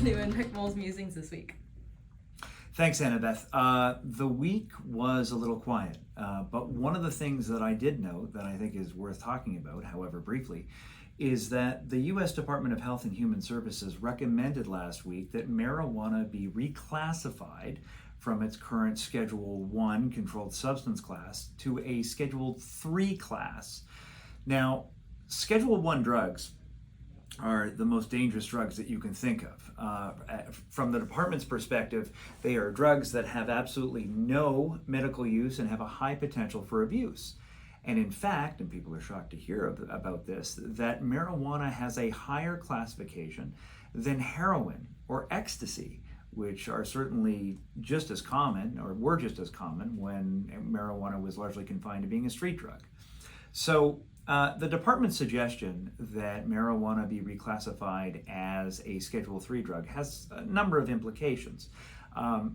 What's new in MacMull's Musings this week? Thanks, Annabeth. The week was a little quiet, but one of the things that I did note that I think is worth talking about, however briefly, is that the U.S. Department of Health and Human Services recommended last week that marijuana be reclassified from its current Schedule 1 controlled substance class to a Schedule 3 class. Now, Schedule 1 drugs are the most dangerous drugs that you can think of. From the department's perspective, they are drugs that have absolutely no medical use and have a high potential for abuse. And in fact, and people are shocked to hear about this, that marijuana has a higher classification than heroin or ecstasy, which are certainly just as common, or were just as common, when marijuana was largely confined to being a street drug. So the department's suggestion that marijuana be reclassified as a Schedule 3 drug has a number of implications.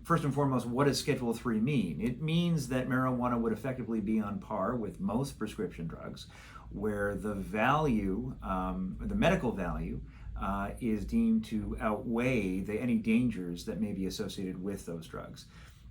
First and foremost, what does Schedule 3 mean? It means that marijuana would effectively be on par with most prescription drugs, where the value, the medical value, is deemed to outweigh any dangers that may be associated with those drugs.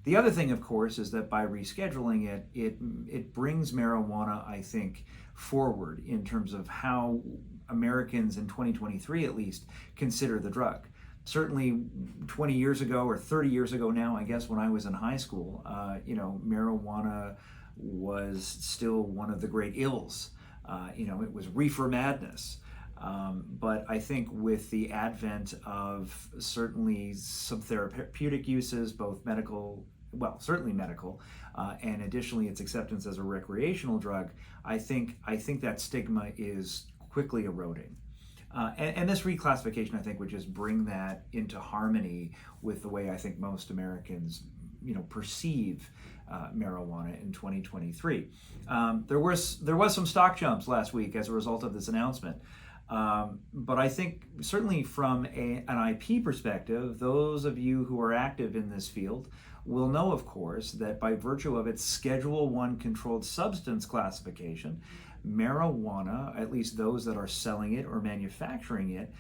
The other thing, of course, is that by rescheduling it, it brings marijuana, I think, forward in terms of how Americans in 2023, at least, consider the drug. Certainly 20 years ago or 30 years ago now, I guess, when I was in high school, marijuana was still one of the great ills. It was reefer madness. But I think with the advent of certainly some therapeutic uses, both medical, well, certainly medical, and additionally its acceptance as a recreational drug, I think that stigma is quickly eroding. And this reclassification, I think, would just bring that into harmony with the way I think most Americans, perceive marijuana in 2023. There was some stock jumps last week as a result of this announcement. But I think certainly from an IP perspective, those of you who are active in this field will know, of course, that by virtue of its Schedule 1 controlled substance classification, marijuana, at least those that are selling it or manufacturing it,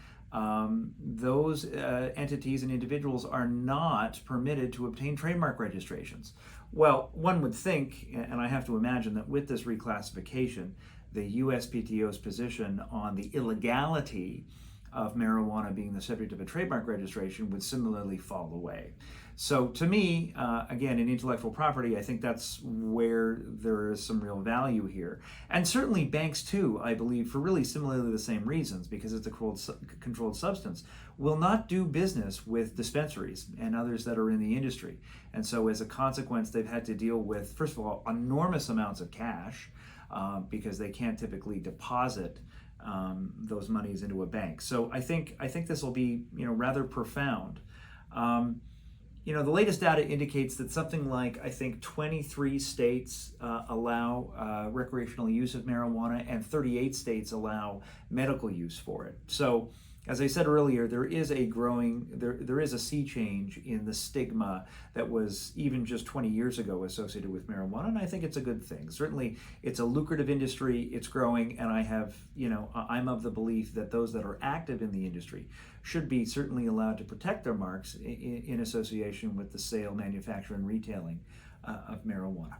those entities and individuals are not permitted to obtain trademark registrations. Well, one would think, and I have to imagine, that with this reclassification, the USPTO's position on the illegality of marijuana being the subject of a trademark registration would similarly fall away. So to me, again, in intellectual property, I think that's where there is some real value here. And certainly banks too, I believe, for really similarly the same reasons, because it's a controlled substance, will not do business with dispensaries and others that are in the industry. And so as a consequence, they've had to deal with, first of all, enormous amounts of cash, because they can't typically deposit those monies into a bank. So I think this will be rather profound. The latest data indicates that something like, I think, 23 states allow recreational use of marijuana, and 38 states allow medical use for it. So, as I said earlier, there is a sea change in the stigma that was even just 20 years ago associated with marijuana, and I think it's a good thing. Certainly, it's a lucrative industry, it's growing, and I'm of the belief that those that are active in the industry should be certainly allowed to protect their marks in association with the sale, manufacture, and retailing of marijuana.